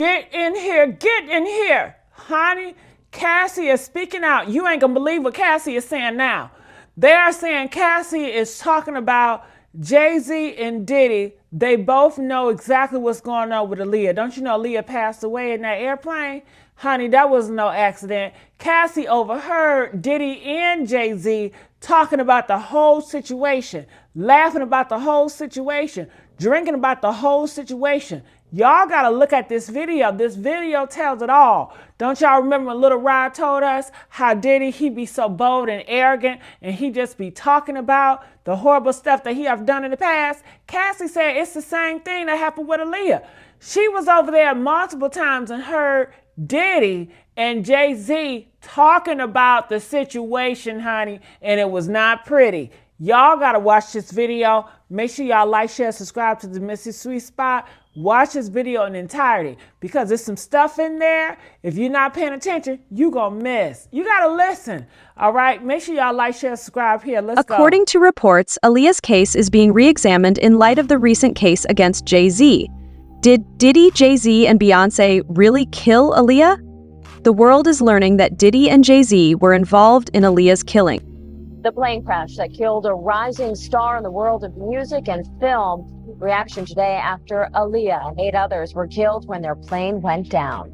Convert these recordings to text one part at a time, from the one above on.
Get in here, get in here. Honey, Cassie is speaking out. You ain't gonna believe what Cassie is saying now. They are saying Cassie is talking about Jay-Z and Diddy. They both know exactly what's going on with Aaliyah. Don't you know Aaliyah passed away in that airplane? Honey, that was no accident. Cassie overheard Diddy and Jay-Z talking about the whole situation, laughing about the whole situation, drinking about the whole situation. Y'all gotta look at this video. This video tells it all. Don't y'all remember when Lil Rod told us how Diddy, he be so bold and arrogant and he just be talking about the horrible stuff that he have done in the past? Cassie said it's the same thing that happened with Aaliyah. She was over there multiple times and heard Diddy and Jay-Z talking about the situation, honey, and it was not pretty. Y'all gotta watch this video. Make sure y'all like, share, subscribe to the Missy Sweet Spot. Watch this video in entirety because there's some stuff in there. If you're not paying attention, you gonna miss. You gotta listen. All right, make sure y'all like, share, subscribe here. Let's go. According to reports, Aaliyah's case is being re-examined in light of the recent case against Jay-Z. Did Diddy, Jay-Z, and Beyonce really kill Aaliyah? The world is learning that Diddy and Jay-Z were involved in Aaliyah's killing. The plane crash that killed a rising star in the world of music and film. Reaction today after Aaliyah and 8 others were killed when their plane went down.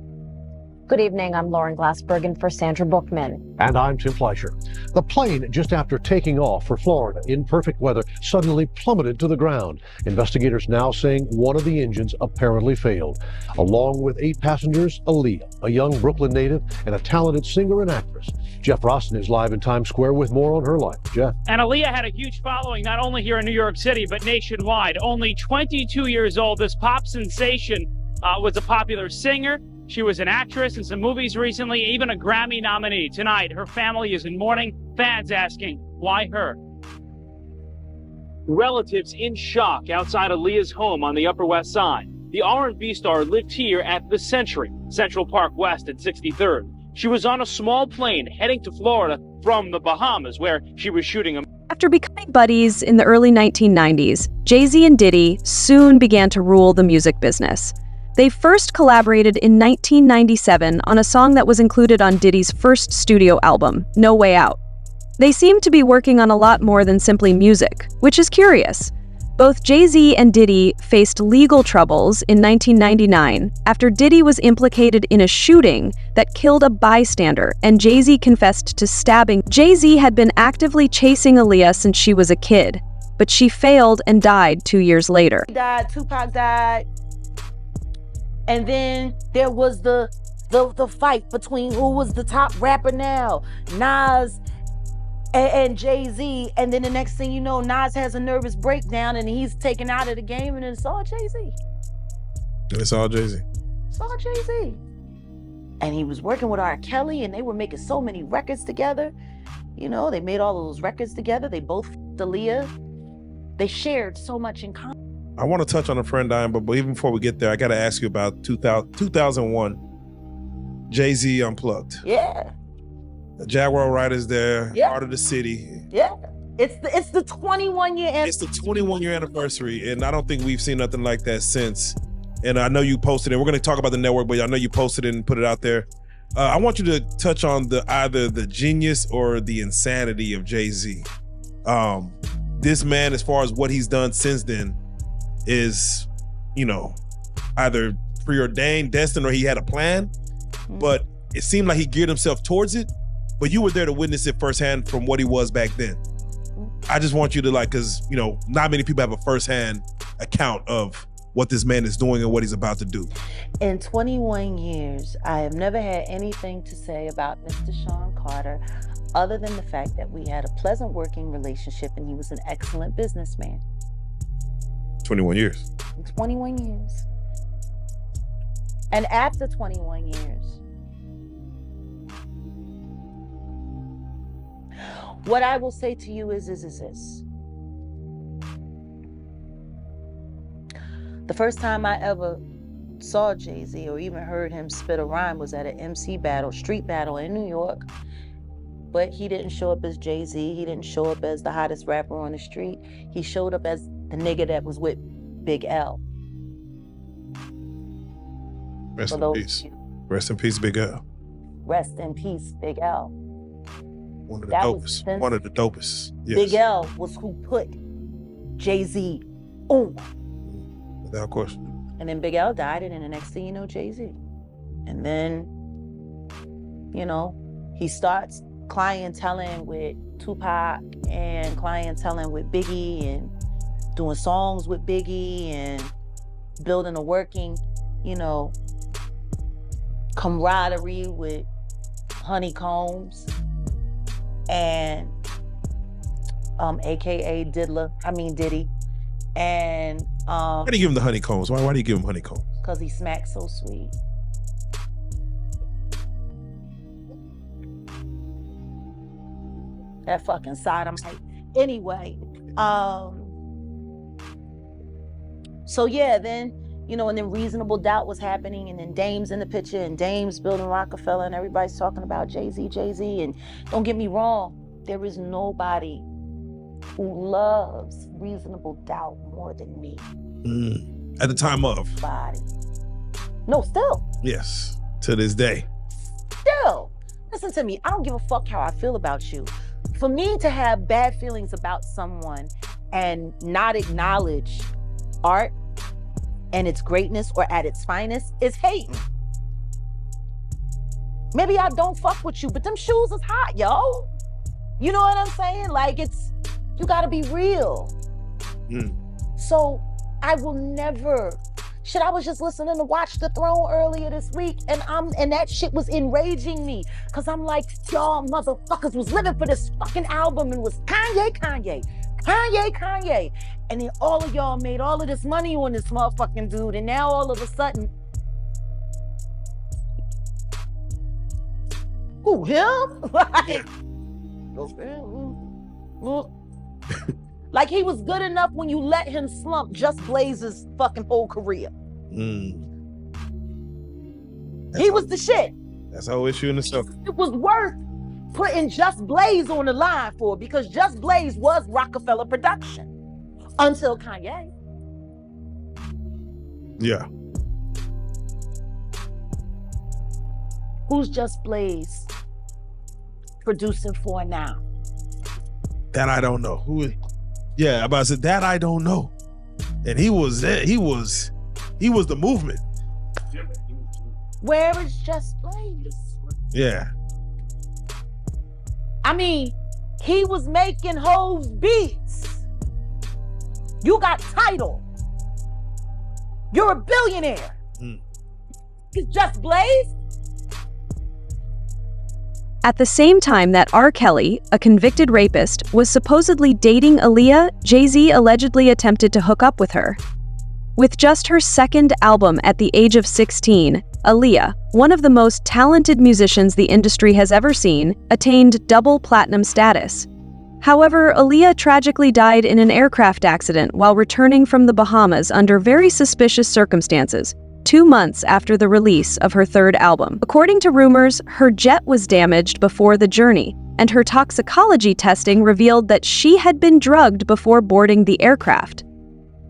Good evening, I'm Lauren Glassbergen for Sandra Bookman. And I'm Tim Fleischer. The plane, just after taking off for Florida in perfect weather, suddenly plummeted to the ground. Investigators now saying one of the engines apparently failed. Along with 8 passengers, Aaliyah, a young Brooklyn native and a talented singer and actress. Jeff Rossen is live in Times Square with more on her life. Jeff. And Aaliyah had a huge following, not only here in New York City, but nationwide. Only 22 years old, this pop sensation was a popular singer. She was an actress in some movies recently, even a Grammy nominee. Tonight, her family is in mourning. Fans asking, why her? Relatives in shock outside Aaliyah's home on the Upper West Side. The R&B star lived here at the Century, Central Park West at 63rd. She was on a small plane heading to Florida from the Bahamas, where she was shooting a... After becoming buddies in the early 1990s, Jay-Z and Diddy soon began to rule the music business. They first collaborated in 1997 on a song that was included on Diddy's first studio album, No Way Out. They seemed to be working on a lot more than simply music, which is curious. Both Jay-Z and Diddy faced legal troubles in 1999 after Diddy was implicated in a shooting that killed a bystander, and Jay-Z confessed to stabbing. Jay-Z had been actively chasing Aaliyah since she was a kid, but she failed and died 2 years later. Tupac died. And then there was the fight between who was the top rapper now, Nas and Jay-Z. And then the next thing you know, Nas has a nervous breakdown and he's taken out of the game, and it's all Jay-Z. And it's all Jay-Z. It's all Jay-Z. And he was working with R. Kelly, and they were making so many records together. You know, they made all of those records together. They both Aaliyah. They shared so much in common. I want to touch on a friend dying, but even before we get there, I got to ask you about 2001, Jay-Z Unplugged. Yeah. The Jaguar Riders there, Yeah. Heart of the City. Yeah. It's the 21-year anniversary. It's the 21-year anniversary, and I don't think we've seen nothing like that since. And I know you posted it. We're going to talk about the network, but I know you posted it and put it out there. I want you to touch on either the genius or the insanity of Jay-Z. This man, as far as what he's done since then, is, you know, either preordained, destined, or he had a plan, but it seemed like he geared himself towards it, but you were there to witness it firsthand from what he was back then. I just want you to, like, because, you know, not many people have a firsthand account of what this man is doing and what he's about to do. In 21 years, I have never had anything to say about Mr. Sean Carter other than the fact that we had a pleasant working relationship and he was an excellent businessman. 21 years. 21 years. And after 21 years, what I will say to you is this. The first time I ever saw Jay-Z or even heard him spit a rhyme was at an MC battle, street battle in New York. But he didn't show up as Jay-Z. He didn't show up as the hottest rapper on the street. He showed up as the nigga that was with Big L. Rest For in those peace. of you- Rest in peace, Big L. Rest in peace, Big L. One of the That was dopest. since- One of the dopest. Yes. Big L was who put Jay-Z on. Without question. And then Big L died, and then the next thing you know, Jay-Z. And then, you know, he starts clienteling with Tupac and clienteling with Biggie and doing songs with Biggie and building a working, you know, camaraderie with Honeycombs and AKA Diddy. And Why do you give him the honeycombs? Why do you give him honeycombs? because he smacks so sweet. That fucking sodomite. Anyway, so yeah, then, you know, and then Reasonable Doubt was happening, and then Dame's in the picture, and Dame's building Rockefeller, and everybody's talking about Jay-Z. And don't get me wrong, there is nobody who loves Reasonable Doubt more than me. At the time of. Body. No, still. Yes. To this day. Still. Listen to me. I don't give a fuck how I feel about you. For me to have bad feelings about someone and not acknowledge art and its greatness or at its finest is hating. Maybe I don't fuck with you, but them shoes is hot, yo. You know what I'm saying? Like, you gotta be real. So I will never. Shit, I was just listening to Watch the Throne earlier this week, and that shit was enraging me. Cause I'm like, y'all motherfuckers was living for this fucking album and was Kanye. And then all of y'all made all of this money on this motherfucking dude, and now all of a sudden, who, him? Like he was good enough when you let him slump Just Blaze's fucking whole career. He was the shit. That's our issue in the circle. It was worth putting Just Blaze on the line for, because Just Blaze was Rockefeller production until Kanye. Yeah. Who's Just Blaze producing for now? That I don't know. Who? Yeah, about to say that I don't know. And he was there. He was the movement. Where is Just Blaze? Yeah. I mean, he was making Hove's beats. You got Tidal. You're a billionaire. It's Just Blaze? At the same time that R. Kelly, a convicted rapist, was supposedly dating Aaliyah, Jay-Z allegedly attempted to hook up with her. With just her second album at the age of 16, Aaliyah, one of the most talented musicians the industry has ever seen, attained double platinum status. However, Aaliyah tragically died in an aircraft accident while returning from the Bahamas under very suspicious circumstances, 2 months after the release of her third album. According to rumors, her jet was damaged before the journey, and her toxicology testing revealed that she had been drugged before boarding the aircraft.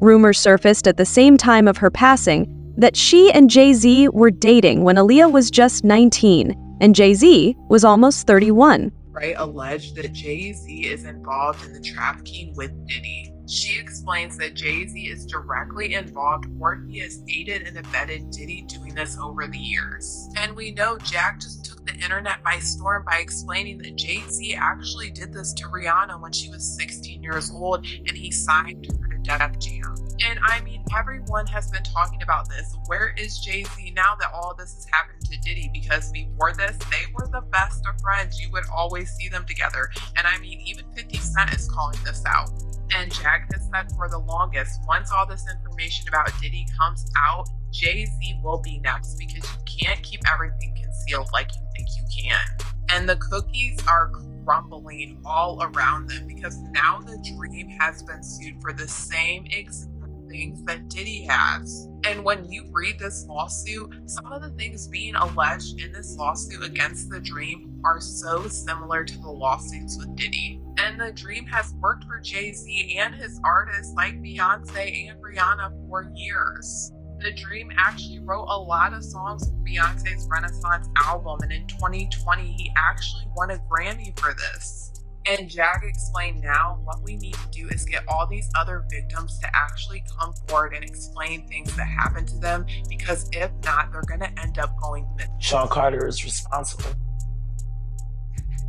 Rumors surfaced at the same time of her passing that she and Jay-Z were dating when Aaliyah was just 19, and Jay-Z was almost 31. Right, alleged that Jay-Z is involved in the trafficking with Diddy. She explains that Jay-Z is directly involved, or he has aided and abetted Diddy doing this over the years. And we know Jack just took the internet by storm by explaining that Jay-Z actually did this to Rihanna when she was 16 years old, and he signed her to Def Jam. And I mean, everyone has been talking about this. Where is Jay-Z now that all this has happened to Diddy? Because before this, they were the best of friends. You would always see them together. And I mean, even 50 Cent is calling this out. And Jack has said for the longest, once all this information about Diddy comes out, Jay-Z will be next, because you can't keep everything concealed like you think you can. And the cookies are crumbling all around them, because now the Dream has been sued for the same exact things that Diddy has. And when you read this lawsuit, some of the things being alleged in this lawsuit against the Dream are so similar to the lawsuits with Diddy. And the Dream has worked for Jay-Z and his artists like Beyonce and Rihanna for years. The Dream actually wrote a lot of songs for Beyonce's Renaissance album, and in 2020, he actually won a Grammy for this. And Jag explained now what we need to do is get all these other victims to actually come forward and explain things that happened to them, because if not, they're going to end up going missing. Sean Carter is responsible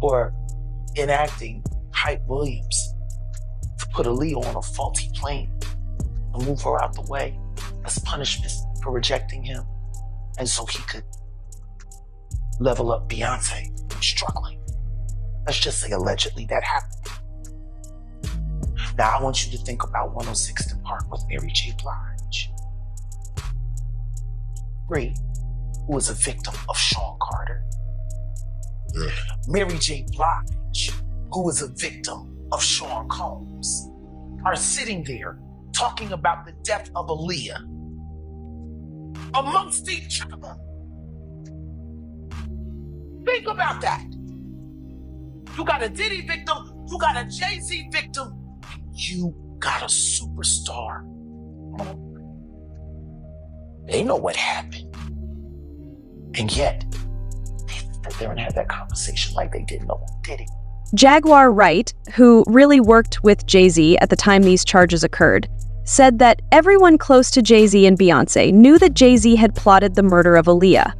for enacting Hype Williams to put Aaliyah on a faulty plane and move her out the way as punishment for rejecting him, and so he could level up Beyonce, who's struggling. Let's just say allegedly that happened. Now I want you to think about 106th and Park with Mary J. Blige. Ray, who was a victim of Sean Carter. Mary J. Blige, who was a victim of Sean Combs, are sitting there talking about the death of Aaliyah amongst each other. Think about that. You got a Diddy victim, you got a Jay-Z victim, you got a superstar. They know what happened. And yet, they sit there and have that conversation like they didn't know who did it. Jaguar Wright, who really worked with Jay-Z at the time these charges occurred, said that everyone close to Jay-Z and Beyonce knew that Jay-Z had plotted the murder of Aaliyah.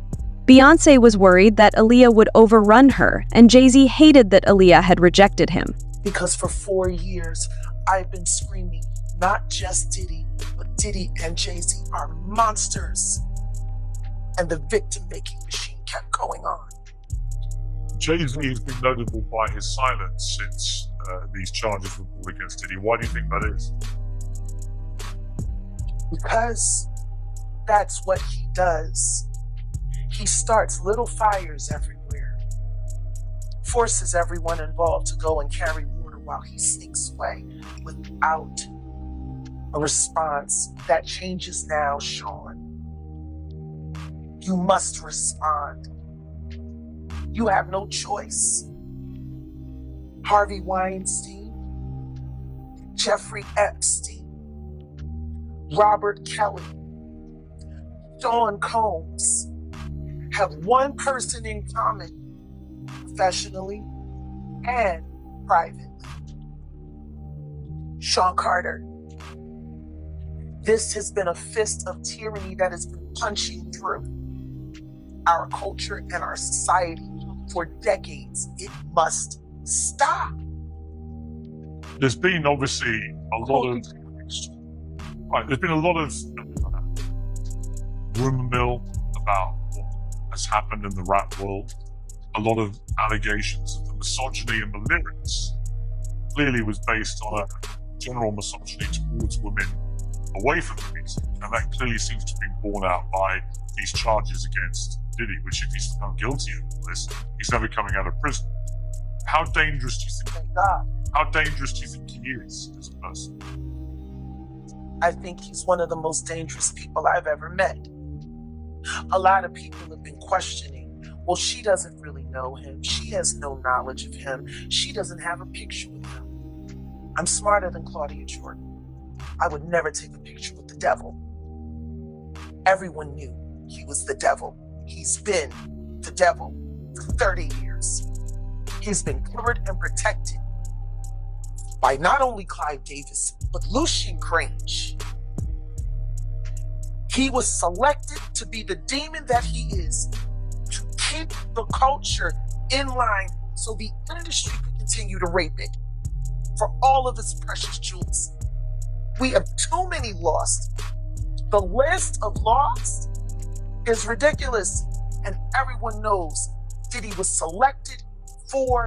Beyonce was worried that Aaliyah would overrun her, and Jay-Z hated that Aaliyah had rejected him. Because for 4 years, I've been screaming, not just Diddy, but Diddy and Jay-Z are monsters. And the victim-making machine kept going on. Jay-Z has been notable by his silence since these charges were brought against Diddy. Why do you think that is? Because that's what he does. He starts little fires everywhere, forces everyone involved to go and carry water while he sneaks away without a response. That changes now, Sean. You must respond. You have no choice. Harvey Weinstein, Jeffrey Epstein, Robert Kelly, Sean Combs have one person in common, professionally and privately. Sean Carter. This has been a fist of tyranny that has been punching through our culture and our society for decades. It must stop. There's been obviously a lot of there's been a lot of rumor mill about what has happened in the rap world. A lot of allegations of the misogyny in the lyrics clearly was based on a general misogyny towards women away from the music, and that clearly seems to be borne out by these charges against Diddy, which if he's found guilty of all this, he's never coming out of prison. How dangerous do you think? Thank God. How dangerous do you think he is as a person? I think he's one of the most dangerous people I've ever met. A lot of people have been questioning, well, she doesn't really know him. She has no knowledge of him. She doesn't have a picture with him. I'm smarter than Claudia Jordan. I would never take a picture with the devil. Everyone knew he was the devil. He's been the devil for 30 years. He's been covered and protected by not only Clive Davis, but Lucian Grange. He was selected to be the demon that he is, to keep the culture in line so the industry could continue to rape it for all of its precious jewels. We have too many lost. The list of lost is ridiculous, and everyone knows Diddy was selected for.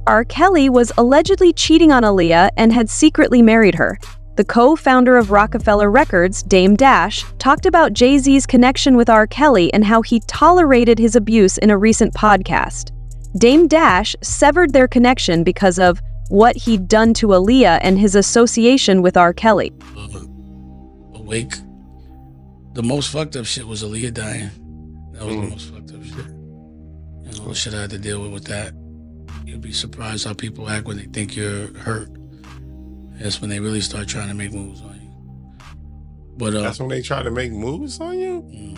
R. Kelly was allegedly cheating on Aaliyah and had secretly married her. The co-founder of Rockefeller Records, Dame Dash, talked about Jay-Z's connection with R. Kelly and how he tolerated his abuse in a recent podcast. Dame Dash severed their connection because of what he'd done to Aaliyah and his association with R. Kelly. Awake. The most fucked up shit was Aaliyah dying. That was the most fucked up shit. And all the shit I had to deal with that. You'd be surprised how people act when they think you're hurt. That's when they really start trying to make moves on you. But that's when they try to make moves on you.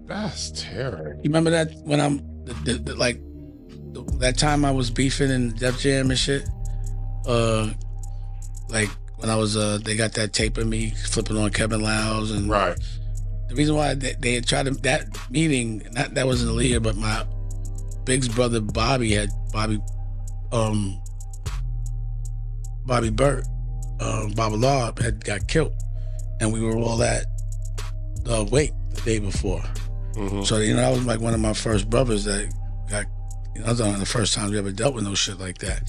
That's terrible. You remember that when that time I was beefing in Def Jam and shit? Like when I was they got that tape of me flipping on Kevin Lyles and right. The reason why they had tried to that meeting, that wasn't Aaliyah, but my Big's brother Bobby Burt, Baba Law had got killed, and we were all at the wake the day before. So that was like one of my first brothers that got. That was one of the first times we ever dealt with no shit like that,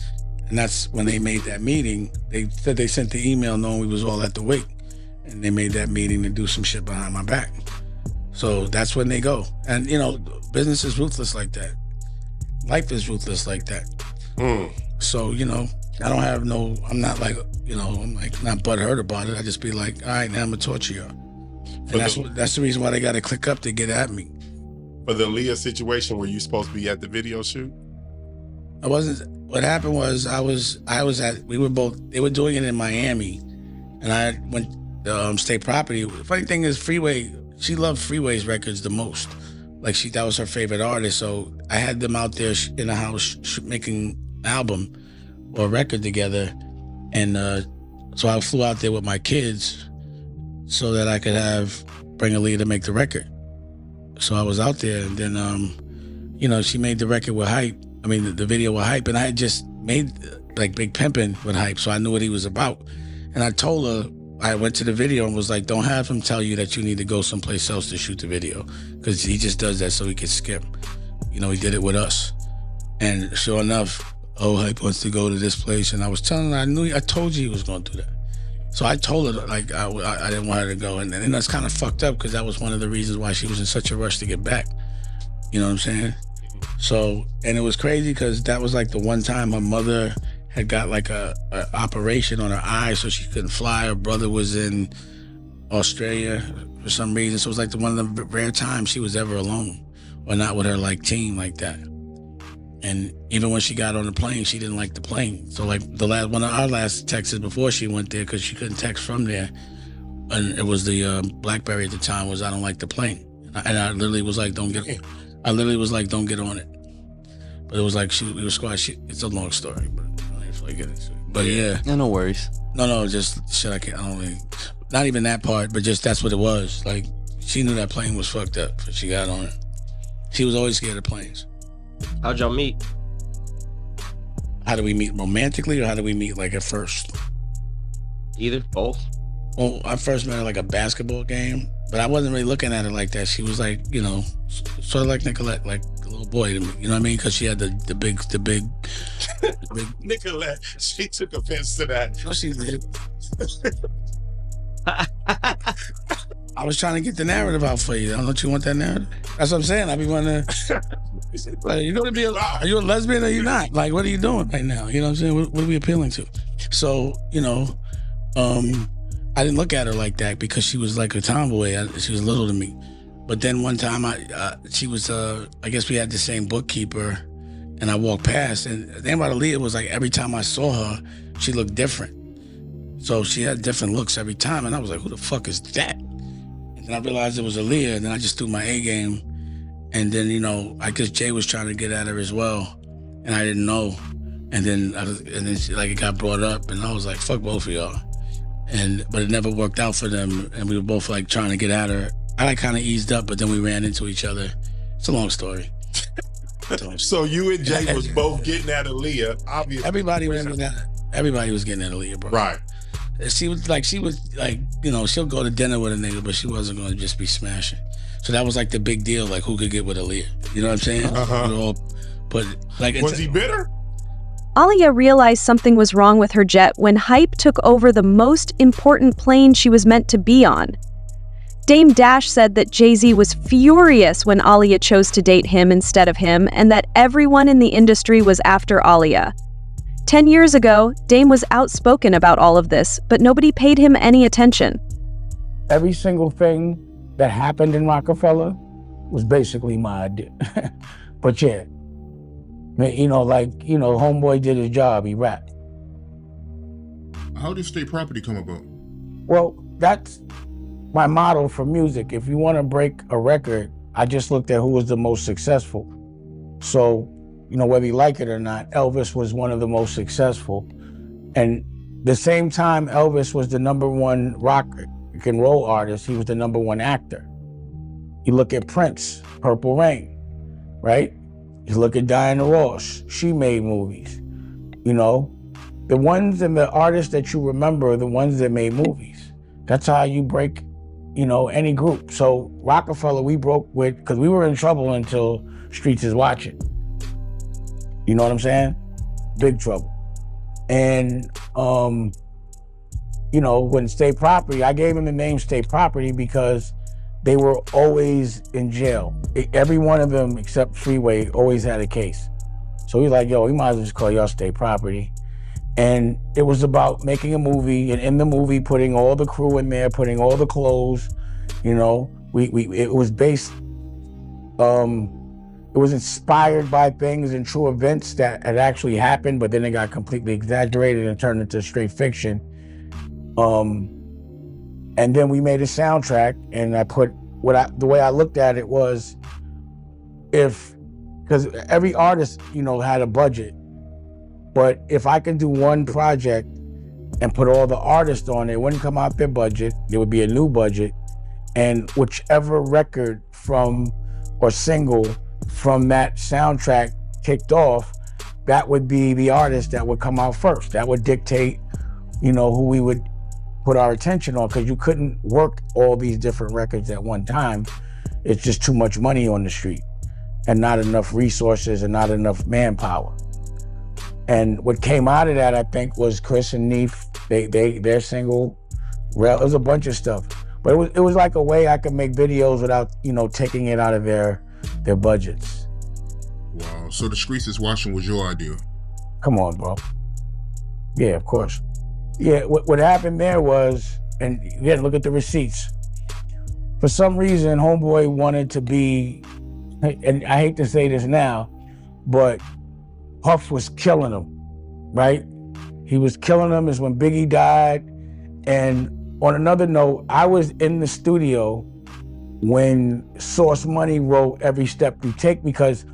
and that's when they made that meeting. They said they sent the email knowing we was all at the wake, and they made that meeting to do some shit behind my back. So that's when they go, and business is ruthless like that. Life is ruthless like that. So I don't have no. I'm not like I'm like not butthurt about it. I just be like, all right, now I'm gonna torture y'all. And that's the reason why they got to click up to get at me. For the Aaliyah situation, were you supposed to be at the video shoot? I wasn't. What happened was I was at. We were both. They were doing it in Miami, and I went State Property. The funny thing is, Freeway. She loved Freeway's records the most. Like that was her favorite artist. So I had them out there in the house making an album or a record together, and so I flew out there with my kids so that I could bring Aaliyah to make the record. So I was out there, and then she made the record with Hype. I mean the video with Hype, and I had just made like Big Pimpin' with Hype, so I knew what he was about. And I told her, I went to the video and was like, don't have him tell you that you need to go someplace else to shoot the video, because he just does that so he can skip. He did it with us. And sure enough, Hype wants to go to this place, and I was telling her, I told you he was going to do that. So I told her like I didn't want her to go, and that's kind of fucked up, because that was one of the reasons why she was in such a rush to get back. You know what I'm saying? So, and it was crazy because that was like the one time her mother had got like a operation on her eye, so she couldn't fly. Her brother was in Australia for some reason, so it was like one of the rare times she was ever alone, or not with her like team like that. And even when she got on the plane, she didn't like the plane. So like one of our last texts before she went there, because she couldn't text from there, and it was the BlackBerry at the time, was I don't like the plane. And I literally was like, don't get on it. But it was like we were squad. It's a long story, but I don't really get into it. But yeah. No worries. No, just shit. I don't really. Not even that part, but just that's what it was. Like she knew that plane was fucked up, but she got on it. She was always scared of planes. How'd y'all meet? How do we meet, romantically, or how do we meet like at first? Either, both. Well, I first met her like a basketball game, but I wasn't really looking at her like that. She was like, sort of like Nicolette, like a little boy to me. You know what I mean? Because she had the big. Nicolette, she took offense to that. No, she did. I was trying to get the narrative out for you. Don't you want that narrative? That's what I'm saying. I be wanting to. Like, you're gonna be. Are you a lesbian or are you not? Like, what are you doing right now? You know what I'm saying? What are we appealing to? So, I didn't look at her like that because she was like a tomboy. She was little to me. But then one time, she was. I guess we had the same bookkeeper, and I walked past. And the thing about Aaliyah was like every time I saw her, she looked different. So she had different looks every time, and I was like, "Who the fuck is that?" And then I realized it was Aaliyah, and then I just threw my A game. And then, I guess Jay was trying to get at her as well, and I didn't know. And then she, like, it got brought up, and I was like, "Fuck both of y'all." But it never worked out for them, and we were both like trying to get at her. I like kind of eased up, but then we ran into each other. It's a long story. So you and Jay was both getting at Aaliyah, obviously. Everybody was getting at Aaliyah, bro. Right. She was like, she'll go to dinner with a nigga, but she wasn't going to just be smashing. So that was like the big deal, like who could get with Aaliyah. You know what I'm saying? We all put like. Was he bitter? Aaliyah realized something was wrong with her jet when Hype took over the most important plane she was meant to be on. Dame Dash said that Jay-Z was furious when Aaliyah chose to date him instead of him, and that everyone in the industry was after Aaliyah. 10 years ago, Dame was outspoken about all of this, but nobody paid him any attention. Every single thing that happened in Rockefeller was basically my idea. But yeah, homeboy did his job, he rapped. How did State Property come about? Well, that's my model for music. If you want to break a record, I just looked at who was the most successful. So, you know, whether you like it or not, Elvis was one of the most successful. And the same time Elvis was the #1 rock and roll artist, he was the #1 actor. You look at Prince, Purple Rain, right? You look at Diana Ross, she made movies. You know, the ones and the artists that you remember are the ones that made movies. That's how you break, you know, any group. So Rockefeller, we broke with, because we were in trouble until Streets is Watching. You know what I'm saying? Big trouble. And, you know, when State Property, I gave him the name State Property because they were always in jail. Every one of them except Freeway always had a case. So he's like, yo, we might as well just call y'all State Property. And it was about making a movie, and in the movie, putting all the crew in there, putting all the clothes, you know, it was based, it was inspired by things and true events that had actually happened, but then it got completely exaggerated and turned into straight fiction. And then we made a soundtrack, and I put the way I looked at it was, because every artist, you know, had a budget, but if I could do one project and put all the artists on it, it wouldn't come out their budget, there would be a new budget, and whichever record or single from that soundtrack kicked off, that would be the artist that would come out first. That would dictate, you know, who we would put our attention on, because you couldn't work all these different records at one time. It's just too much money on the street and not enough resources and not enough manpower. And what came out of that, I think, was Chris and Neef, their single, it was a bunch of stuff. But it was like a way I could make videos without, you know, taking it out of their budgets. Wow, so the Streets is Watching was your idea? Come on, bro. Yeah, of course. Yeah, what happened there was, and again, look at the receipts. For some reason, Homeboy wanted to be, and I hate to say this now, but Puff was killing him, right? He was killing him is when Biggie died. And on another note, I was in the studio when Source Money wrote Every Step You Take, because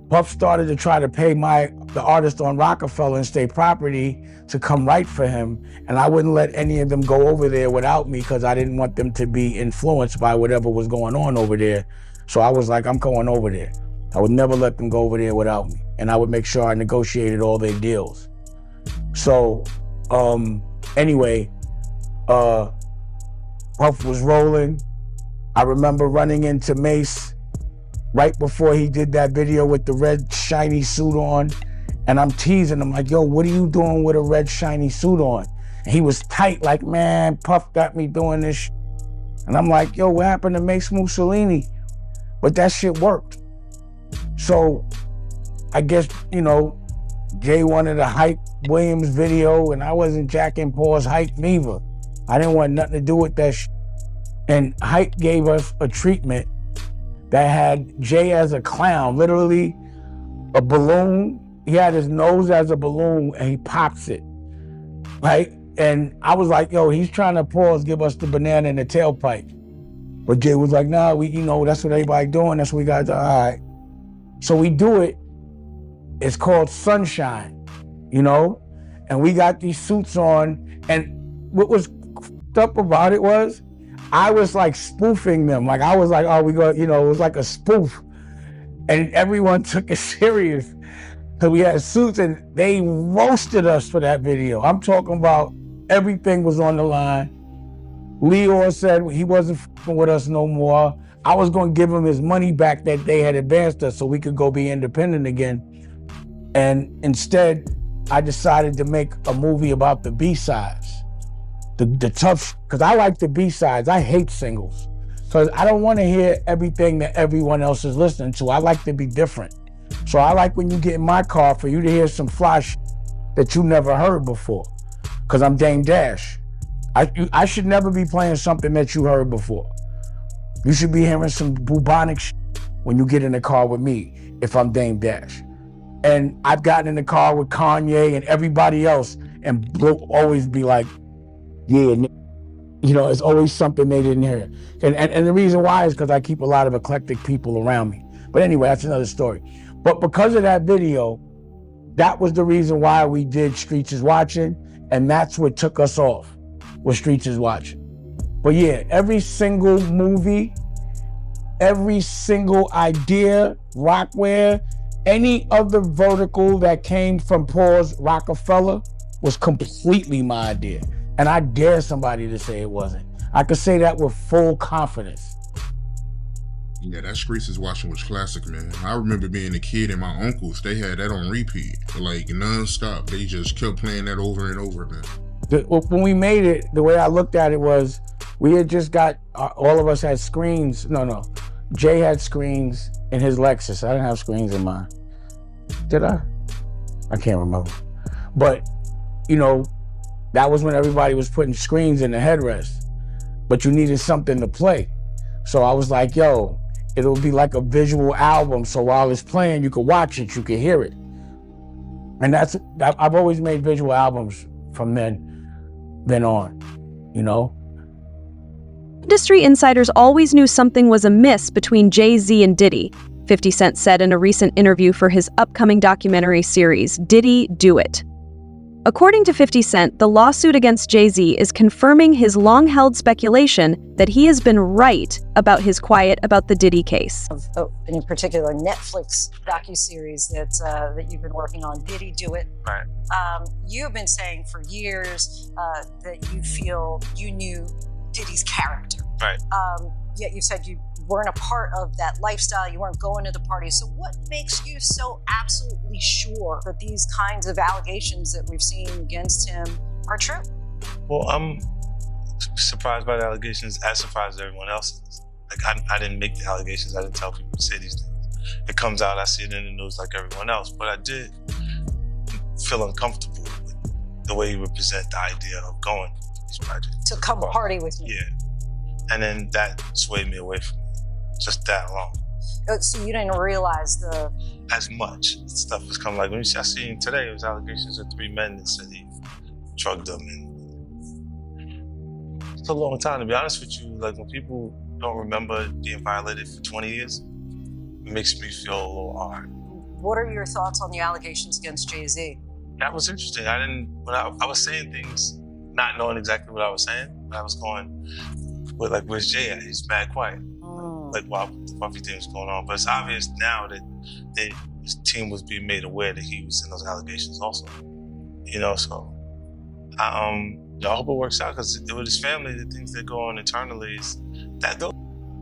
Puff started to try to pay the artist on Rockefeller and State Property to come write for him, and I wouldn't let any of them go over there without me because I didn't want them to be influenced by whatever was going on over there. So I was like, I'm going over there. I would never let them go over there without me, and I would make sure I negotiated all their deals. So anyway, Puff was rolling. I remember running into Mace right before he did that video with the red shiny suit on, and I'm teasing him like, yo, what are you doing with a red shiny suit on? And he was tight, like, man, Puff got me doing this And I'm like, yo, what happened to Mace Mussolini? But that shit worked. So I guess, you know, Jay wanted a Hype Williams video, and I wasn't jacking Paul's hype neither. I didn't want nothing to do with that shit. And Hype gave us a treatment that had Jay as a clown, literally a balloon. He had his nose as a balloon and he pops it, right? And I was like, yo, he's trying to pause, give us the banana in the tailpipe. But Jay was like, nah, you know, that's what everybody doing. That's what we got to do. All right. So we do it. It's called Sunshine, you know? And we got these suits on. And what was up about it was, I was like spoofing them. Like I was like, oh, we go, you know, it was like a spoof. And everyone took it serious. Because we had suits and they roasted us for that video. I'm talking about everything was on the line. Leon said he wasn't f***ing with us no more. I was going to give him his money back that they had advanced us so we could go be independent again. And instead, I decided to make a movie about the B-sides. The tough, because I like the B-sides. I hate singles. Because I don't want to hear everything that everyone else is listening to. I like to be different. So I like when you get in my car for you to hear some fly shit that you never heard before. Because I'm Dame Dash. I should never be playing something that you heard before. You should be hearing some bubonic shit when you get in the car with me, if I'm Dame Dash. And I've gotten in the car with Kanye and everybody else and always be like, yeah, You know, it's always something they didn't hear. And the reason why is because I keep a lot of eclectic people around me. But anyway, that's another story. But because of that video, that was the reason why we did Streets is Watching, and that's what took us off, was Streets is Watching. But yeah, every single movie, every single idea, Rockware, any other vertical that came from Paul's Rockefeller was completely my idea. And I dare somebody to say it wasn't. I could say that with full confidence. Yeah, that Streets is Watching was classic, man. I remember being a kid and my uncles, they had that on repeat, like non-stop. They just kept playing that over and over, man. When we made it, the way I looked at it was, we had just got, all of us had screens. No. Jay had screens in his Lexus. I didn't have screens in mine. Did I? I can't remember. But, you know, that was when everybody was putting screens in the headrest. But you needed something to play. So I was like, yo, it'll be like a visual album. So while it's playing, you could watch it, you could hear it. And I've always made visual albums from then on, you know? Industry insiders always knew something was amiss between Jay-Z and Diddy. 50 Cent said in a recent interview for his upcoming documentary series, Diddy Do It. According to 50 Cent, the lawsuit against Jay-Z is confirming his long-held speculation that he has been right about his quiet about the Diddy case. In particular, Netflix docuseries that you've been working on, Diddy Do It. Right. You've been saying for years that you feel you knew Diddy's character. Right. Yet you said you weren't a part of that lifestyle, you weren't going to the party. So what makes you so absolutely sure that these kinds of allegations that we've seen against him are true? Well, I'm surprised by the allegations, as surprised as everyone else is. Like, I didn't make the allegations, I didn't tell people to say these things. It comes out, I see it in the news like everyone else, but I did feel uncomfortable with the way he would present the idea of going to these projects. To come party with me. Yeah. And then that swayed me away from it. Just that long. So you didn't realize as much stuff was coming. Like when I seen today, it was allegations of 3 men that said he drugged them, and it's a long time, to be honest with you. Like when people don't remember being violated for 20 years, it makes me feel a little hard. What are your thoughts on the allegations against Jay-Z? That was interesting. When I was saying things, not knowing exactly what I was saying, I was going, but like, where's Jay at? He's mad quiet. Like while the Puffy thing was going on. But it's obvious now that his team was being made aware that he was in those allegations also. You know, so I hope it works out, because with his family, the things that go on internally is that go.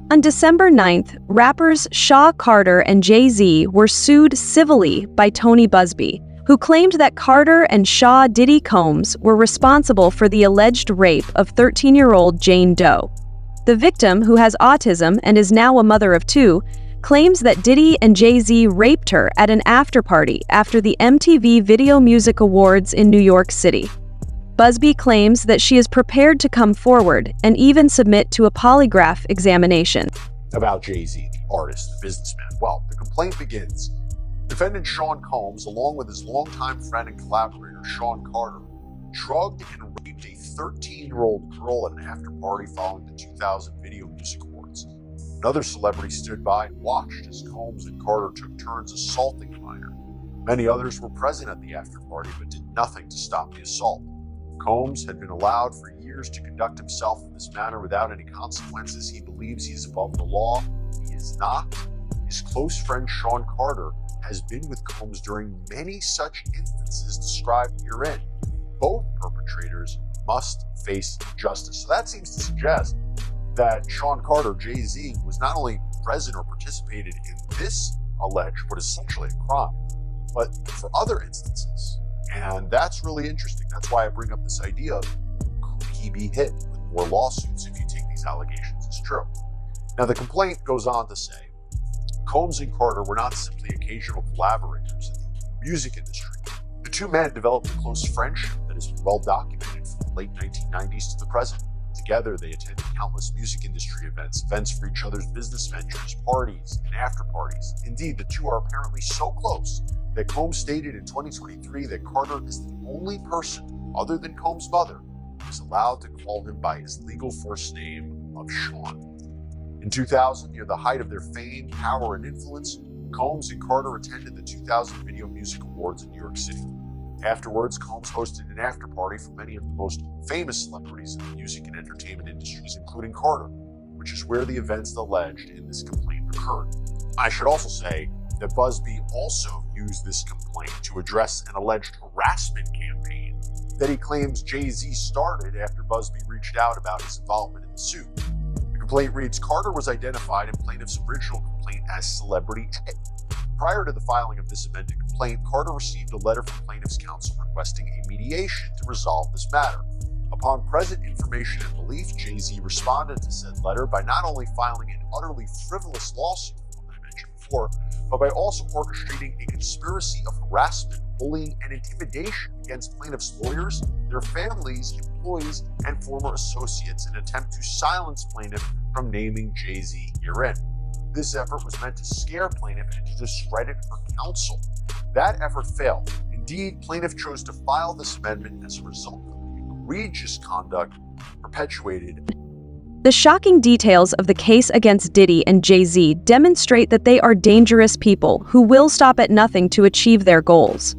On December 9th, rappers Shaw Carter and Jay-Z were sued civilly by Tony Busby, who claimed that Carter and Shaw Diddy Combs were responsible for the alleged rape of 13-year-old Jane Doe. The victim, who has autism and is now a mother of 2, claims that Diddy and Jay-Z raped her at an after-party after the MTV Video Music Awards in New York City. Busby claims that she is prepared to come forward and even submit to a polygraph examination. About Jay-Z, the artist, the businessman. Well, the complaint begins. Defendant Sean Combs, along with his longtime friend and collaborator, Sean Carter, drugged and raped a 13-year-old girl at an after-party following the 2000 Video Music Awards. Another celebrity stood by and watched as Combs and Carter took turns assaulting the minor. Many others were present at the after-party but did nothing to stop the assault. Combs had been allowed for years to conduct himself in this manner without any consequences. He believes he is above the law. He is not. His close friend Sean Carter has been with Combs during many such instances described herein. Both perpetrators must face justice. So that seems to suggest that Sean Carter, Jay-Z, was not only present or participated in this alleged, but essentially a crime, but for other instances. And that's really interesting. That's why I bring up this idea of, could he be hit with more lawsuits if you take these allegations as true? Now, the complaint goes on to say, Combs and Carter were not simply occasional collaborators in the music industry. The two men developed a close friendship that has been well documented from the late 1990s to the present. Together, they attended countless music industry events for each other's business ventures, parties, and after parties. Indeed, the two are apparently so close that Combs stated in 2023 that Carter is the only person, other than Combs' mother, was allowed to call him by his legal first name of Sean. In 2000, near the height of their fame, power, and influence, Combs and Carter attended the 2000 Video Music Awards in New York City. Afterwards, Combs hosted an after-party for many of the most famous celebrities in the music and entertainment industries, including Carter, which is where the events alleged in this complaint occurred. I should also say that Busby also used this complaint to address an alleged harassment campaign that he claims Jay-Z started after Busby reached out about his involvement in the suit. The complaint reads, Carter was identified in plaintiff's original complaint as Celebrity A. Prior to the filing of this amended complaint, Carter received a letter from plaintiff's counsel requesting a mediation to resolve this matter. Upon present information and belief, Jay-Z responded to said letter by not only filing an utterly frivolous lawsuit, I mentioned before, but by also orchestrating a conspiracy of harassment, bullying, and intimidation against plaintiffs' lawyers, their families, employees, and former associates in an attempt to silence plaintiff from naming Jay-Z herein. This effort was meant to scare plaintiff and to discredit her counsel. That effort failed. Indeed, plaintiff chose to file this amendment as a result of the egregious conduct perpetuated. The shocking details of the case against Diddy and Jay-Z demonstrate that they are dangerous people who will stop at nothing to achieve their goals.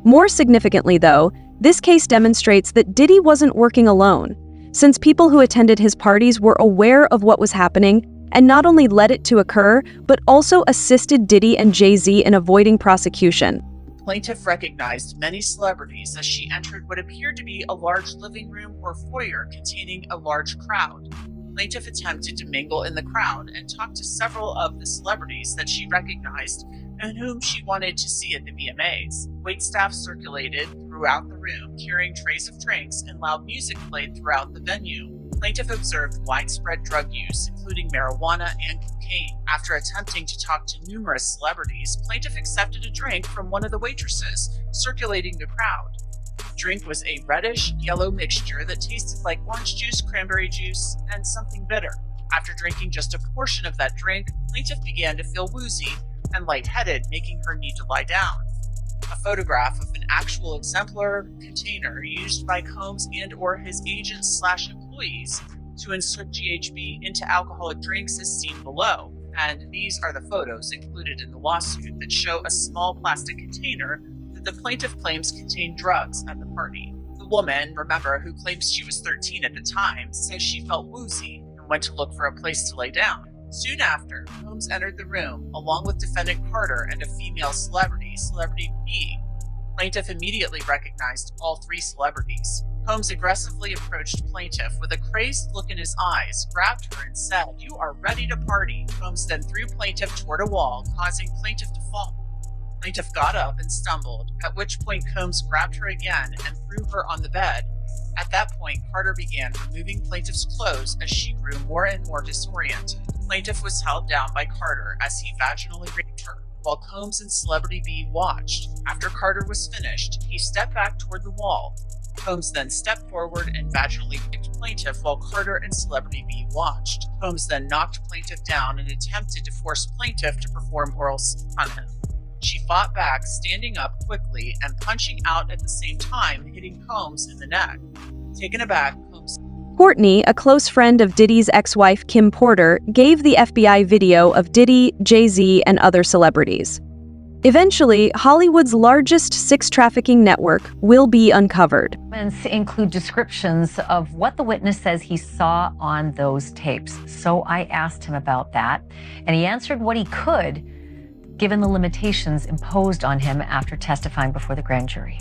More significantly, though, this case demonstrates that Diddy wasn't working alone, since people who attended his parties were aware of what was happening and not only led it to occur, but also assisted Diddy and Jay-Z in avoiding prosecution. Plaintiff recognized many celebrities as she entered what appeared to be a large living room or foyer containing a large crowd. Plaintiff attempted to mingle in the crowd and talk to several of the celebrities that she recognized and whom she wanted to see at the VMAs. Waitstaff circulated throughout the room, carrying trays of drinks, and loud music played throughout the venue. Plaintiff observed widespread drug use, including marijuana and cocaine. After attempting to talk to numerous celebrities, plaintiff accepted a drink from one of the waitresses, circulating the crowd. The drink was a reddish-yellow mixture that tasted like orange juice, cranberry juice, and something bitter. After drinking just a portion of that drink, plaintiff began to feel woozy and lightheaded, making her need to lie down. A photograph of an actual exemplar container used by Combs and/or his agents/employees to insert GHB into alcoholic drinks is seen below, and these are the photos included in the lawsuit that show a small plastic container that the plaintiff claims contained drugs at the party. The woman, remember, who claims she was 13 at the time, says she felt woozy and went to look for a place to lay down. Soon after, Combs entered the room, along with defendant Carter and a female celebrity, Celebrity B. Plaintiff immediately recognized all three celebrities. Combs aggressively approached plaintiff with a crazed look in his eyes, grabbed her and said, "You are ready to party." Combs then threw plaintiff toward a wall, causing plaintiff to fall. Plaintiff got up and stumbled, at which point Combs grabbed her again and threw her on the bed. At that point, Carter began removing plaintiff's clothes as she grew more and more disoriented. Plaintiff was held down by Carter as he vaginally raped her, while Combs and Celebrity B watched. After Carter was finished, he stepped back toward the wall. Combs then stepped forward and vaginally raped plaintiff while Carter and Celebrity B watched. Combs then knocked plaintiff down and attempted to force plaintiff to perform oral sex on him. She fought back, standing up quickly and punching out at the same time, hitting Combs in the neck. Taken aback, Combs... Courtney, a close friend of Diddy's ex-wife Kim Porter, gave the FBI video of Diddy, Jay-Z, and other celebrities. Eventually, Hollywood's largest sex trafficking network will be uncovered. Include descriptions of what the witness says he saw on those tapes. So I asked him about that, and he answered what he could, given the limitations imposed on him after testifying before the grand jury.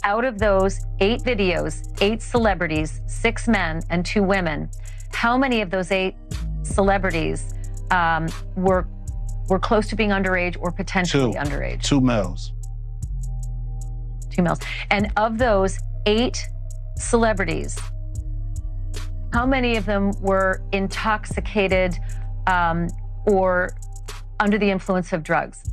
Out of those 8 videos, 8 celebrities, 6 men and 2 women, how many of those 8 celebrities were close to being underage or potentially underage? 2 males. 2 males. And of those 8 celebrities, how many of them were intoxicated or under the influence of drugs?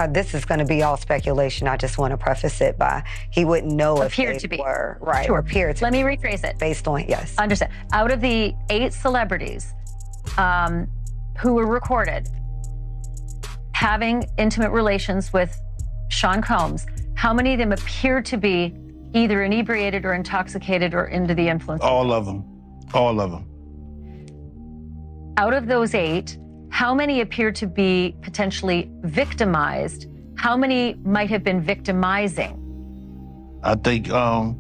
This is going to be all speculation. I just want to preface it by he wouldn't know if they were right. Sure. Appear to Let me rephrase it. Based on, yes. Understand. Out of the 8 celebrities who were recorded having intimate relations with Sean Combs, how many of them appeared to be Either inebriated or intoxicated or under the influence? All of them. All of them. Out of those 8, how many appear to be potentially victimized? How many might have been victimizing? I think all,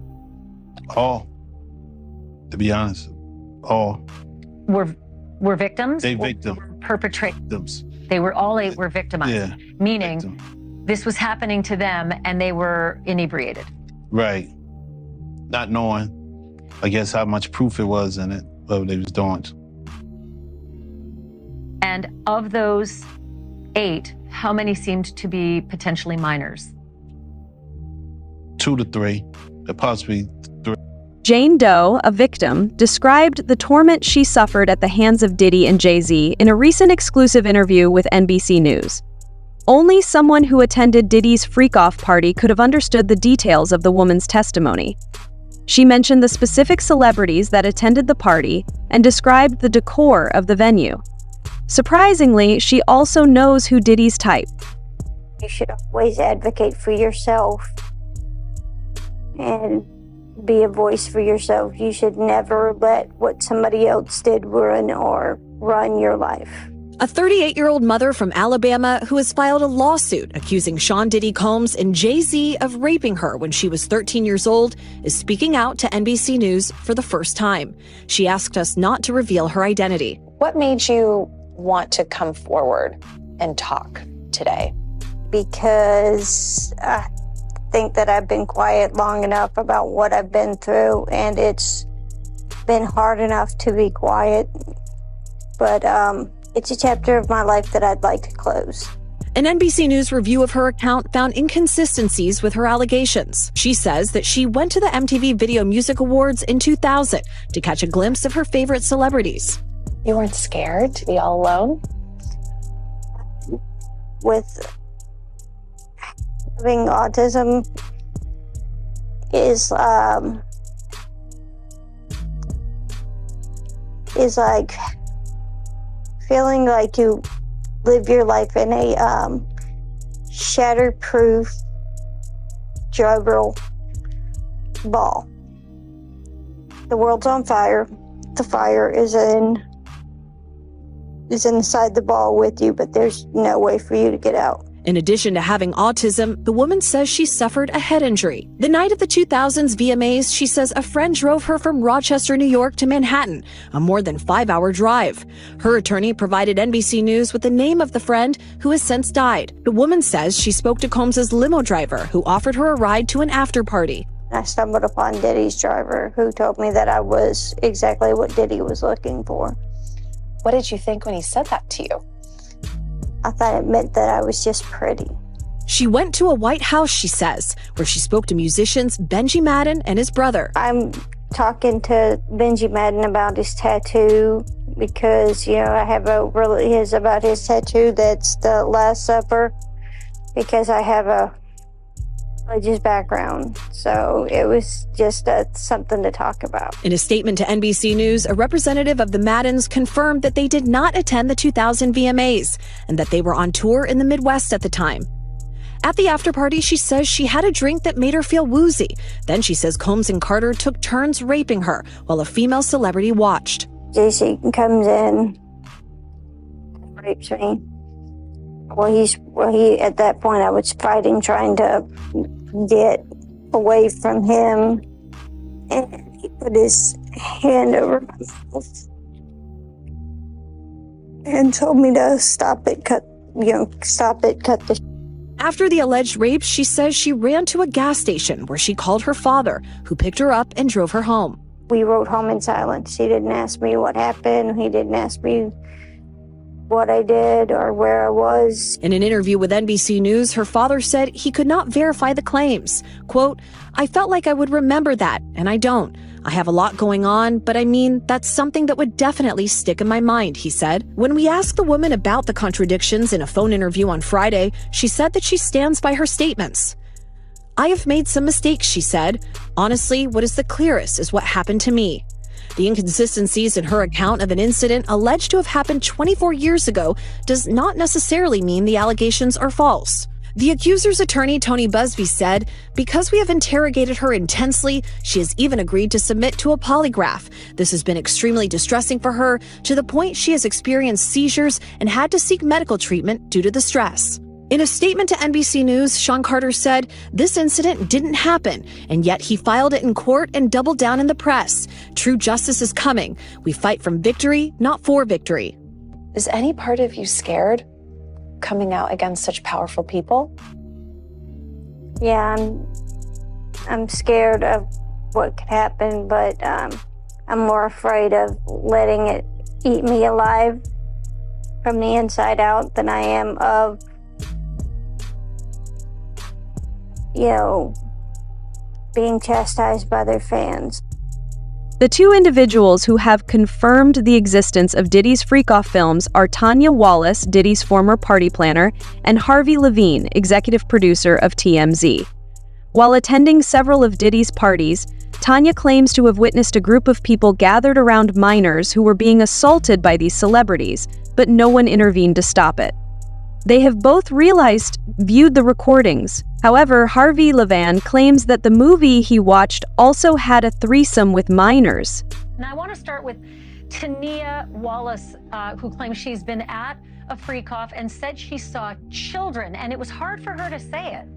to be honest, all. Were victims? They victim. Perpetrators. They were all 8 were victimized. Yeah. Meaning this was happening to them and they were inebriated. Right. Not knowing, I guess, how much proof it was in it, what they was doing. And of those 8, how many seemed to be potentially minors? 2 to 3, possibly 3. Jane Doe, a victim, described the torment she suffered at the hands of Diddy and Jay-Z in a recent exclusive interview with NBC News. Only someone who attended Diddy's freak-off party could have understood the details of the woman's testimony. She mentioned the specific celebrities that attended the party and described the decor of the venue. Surprisingly, she also knows who Diddy's type. You should always advocate for yourself and be a voice for yourself. You should never let what somebody else did run your life. A 38-year-old mother from Alabama who has filed a lawsuit accusing Sean Diddy Combs and Jay-Z of raping her when she was 13 years old is speaking out to NBC News for the first time. She asked us not to reveal her identity. What made you want to come forward and talk today? Because I think that I've been quiet long enough about what I've been through, and it's been hard enough to be quiet. But it's a chapter of my life that I'd like to close. An NBC News review of her account found inconsistencies with her allegations. She says that she went to the MTV Video Music Awards in 2000 to catch a glimpse of her favorite celebrities. You weren't scared to be all alone? With having autism is like feeling like you live your life in a shatterproof juggle ball. The world's on fire. The fire is inside the ball with you, but there's no way for you to get out. In addition to having autism, the woman says she suffered a head injury. The night of the 2000s VMAs, she says a friend drove her from Rochester, New York to Manhattan, a more than 5-hour drive. Her attorney provided NBC News with the name of the friend who has since died. The woman says she spoke to Combs' limo driver, who offered her a ride to an after party. I stumbled upon Diddy's driver, who told me that I was exactly what Diddy was looking for. What did you think when he said that to you? I thought it meant that I was just pretty. She went to a White House, she says, where she spoke to musicians Benji Madden and his brother. I'm talking to Benji Madden about his tattoo because, I have about his tattoo that's the Last Supper, because I have a religious background. So it was just something to talk about. In a statement to NBC News, a representative of the Maddens confirmed that they did not attend the 2000 VMAs and that they were on tour in the Midwest at the time. At the after party, she says she had a drink that made her feel woozy. Then she says Combs and Carter took turns raping her while a female celebrity watched. JC comes in, rapes me. He at that point I was fighting, trying to get away from him, and he put his hand over my mouth and told me to stop it, cut the. After the alleged rape, she says she ran to a gas station where she called her father, who picked her up and drove her home. We rode home in silence. He didn't ask me what happened. He didn't ask me what I did or where I was. In an interview with NBC News, her father said he could not verify the claims. Quote, "I felt like I would remember that, and I don't. I have a lot going on, but that's something that would definitely stick in my mind," he said. When we asked the woman about the contradictions in a phone interview on Friday, she said that she stands by her statements. "I have made some mistakes," she said. "Honestly, what is the clearest is what happened to me." The inconsistencies in her account of an incident alleged to have happened 24 years ago does not necessarily mean the allegations are false. The accuser's attorney, Tony Busby, said, "Because we have interrogated her intensely, she has even agreed to submit to a polygraph. This has been extremely distressing for her, to the point she has experienced seizures and had to seek medical treatment due to the stress." In a statement to NBC News, Sean Carter said, "This incident didn't happen, and yet he filed it in court and doubled down in the press. True justice is coming. We fight from victory, not for victory." Is any part of you scared coming out against such powerful people? Yeah, I'm scared of what could happen, but I'm more afraid of letting it eat me alive from the inside out than I am of, being chastised by their fans. The two individuals who have confirmed the existence of Diddy's freak-off films are Tanya Wallace, Diddy's former party planner, and Harvey Levine, executive producer of TMZ. While attending several of Diddy's parties, Tanya claims to have witnessed a group of people gathered around minors who were being assaulted by these celebrities, but no one intervened to stop it. They have both viewed the recordings. However, Harvey Levine claims that the movie he watched also had a threesome with minors. And I want to start with Tanya Wallace, who claims she's been at a freak-off and said she saw children, and it was hard for her to say it.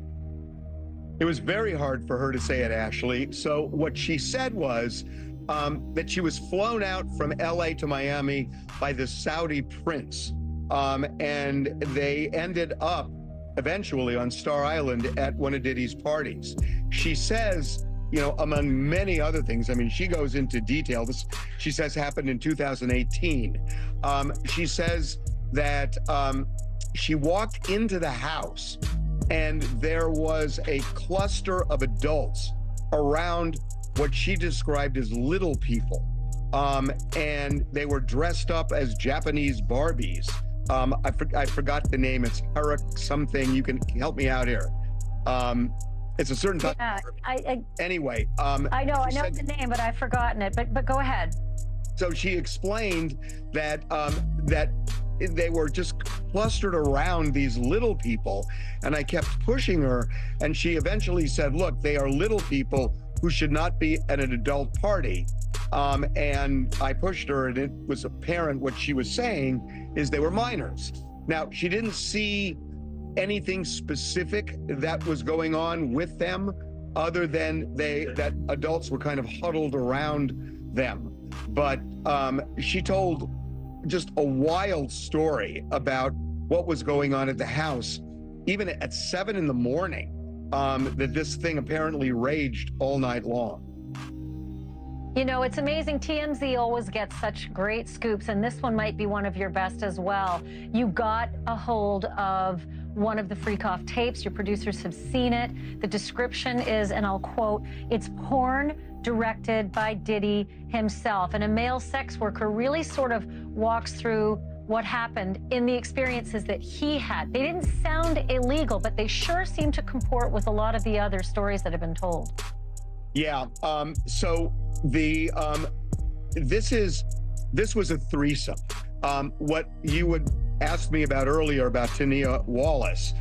It was very hard for her to say it, Ashley. So what she said was that she was flown out from LA to Miami by the Saudi prince. And they ended up eventually on Star Island at one of Diddy's parties. She says, among many other things, I mean, she goes into detail. This, she says, happened in 2018. She says that she walked into the house and there was a cluster of adults around what she described as little people. And they were dressed up as Japanese Barbies. I forgot the name. It's Eric something. You can help me out here. It's a certain type. Yeah, anyway. I know the name, but I've forgotten it. But go ahead. So she explained that that they were just clustered around these little people, and I kept pushing her, and she eventually said, "Look, they are little people who should not be at an adult party." And I pushed her, and it was apparent what she was saying is they were minors. Now, she didn't see anything specific that was going on with them other than that adults were kind of huddled around them. But she told just a wild story about what was going on at the house, even at 7 in the morning, that this thing apparently raged all night long. It's amazing. TMZ always gets such great scoops, and this one might be one of your best as well. You got a hold of one of the freak-off tapes. Your producers have seen it. The description is, and I'll quote, "It's porn directed by Diddy himself." And a male sex worker really sort of walks through what happened in the experiences that he had. They didn't sound illegal, but they sure seem to comport with a lot of the other stories that have been told. Yeah. So this was a threesome. What you would ask me about earlier about Tanya Wallace,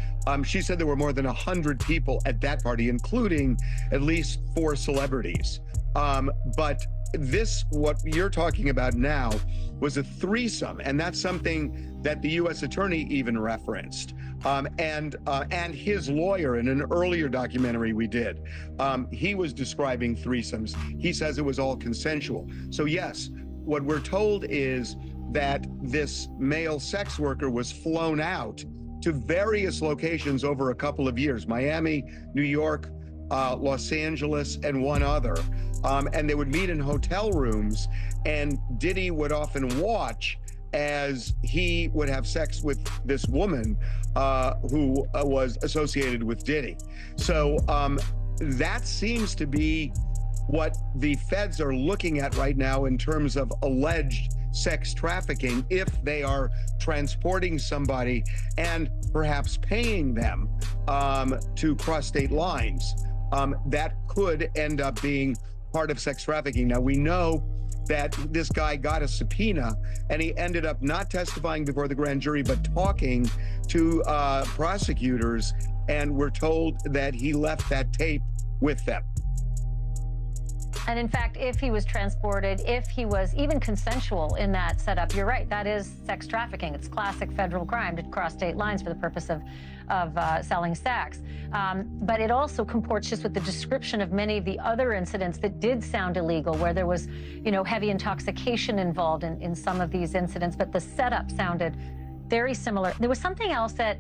she said there were more than 100 people at that party, including at least 4 celebrities. But what you're talking about now was a threesome, and that's something that the U.S. attorney even referenced. And his lawyer in an earlier documentary we did, he was describing threesomes. He says it was all consensual. So yes, what we're told is that this male sex worker was flown out to various locations over a couple of years, Miami, New York, Los Angeles, and one other. And they would meet in hotel rooms, and Diddy would often watch as he would have sex with this woman who was associated with Diddy. So that seems to be what the feds are looking at right now in terms of alleged sex trafficking, if they are transporting somebody and perhaps paying them to cross state lines. That could end up being part of sex trafficking. Now, we know that this guy got a subpoena and he ended up not testifying before the grand jury, but talking to prosecutors, and we're told that he left that tape with them. And in fact, if he was transported, if he was even consensual in that setup, you're right, that is sex trafficking. It's classic federal crime to cross state lines for the purpose of selling sex. But it also comports just with the description of many of the other incidents that did sound illegal, where there was, heavy intoxication involved in some of these incidents, but the setup sounded very similar. There was something else that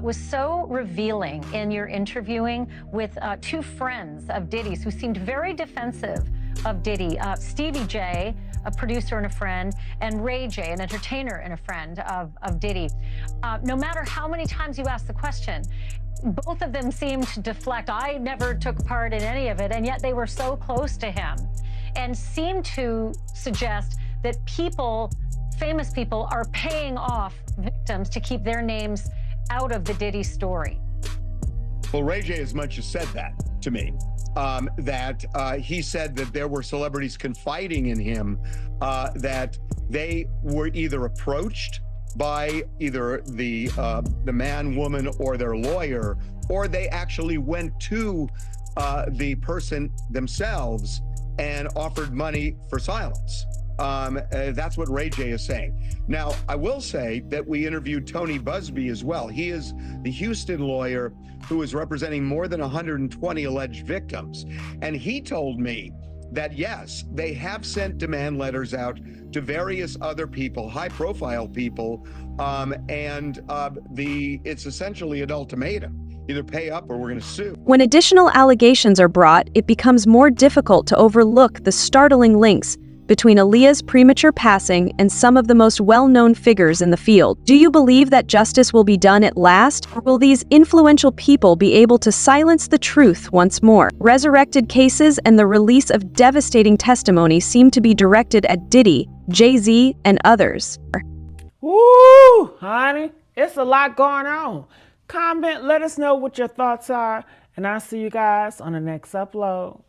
was so revealing in your interviewing with two friends of Diddy's who seemed very defensive of Diddy. Stevie J, a producer and a friend, and Ray J, an entertainer and a friend of Diddy. No matter how many times you ask the question, both of them seemed to deflect. I never took part in any of it, and yet they were so close to him and seemed to suggest that famous people are paying off victims to keep their names out of the Diddy story. Well, Ray J as much as said that to me, that he said that there were celebrities confiding in him, that they were either approached by either the man, woman, or their lawyer, or they actually went to the person themselves and offered money for silence. That's what Ray J is saying. Now, I will say that we interviewed Tony Busby as well. He is the Houston lawyer who is representing more than 120 alleged victims. And he told me that, yes, they have sent demand letters out to various other people, high-profile people, and it's essentially an ultimatum. Either pay up or we're going to sue. When additional allegations are brought, it becomes more difficult to overlook the startling links between Aaliyah's premature passing and some of the most well-known figures in the field. Do you believe that justice will be done at last, or will these influential people be able to silence the truth once more? Resurrected cases and the release of devastating testimony seem to be directed at Diddy, Jay-Z, and others. Woo, honey, it's a lot going on. Comment, let us know what your thoughts are, and I'll see you guys on the next upload.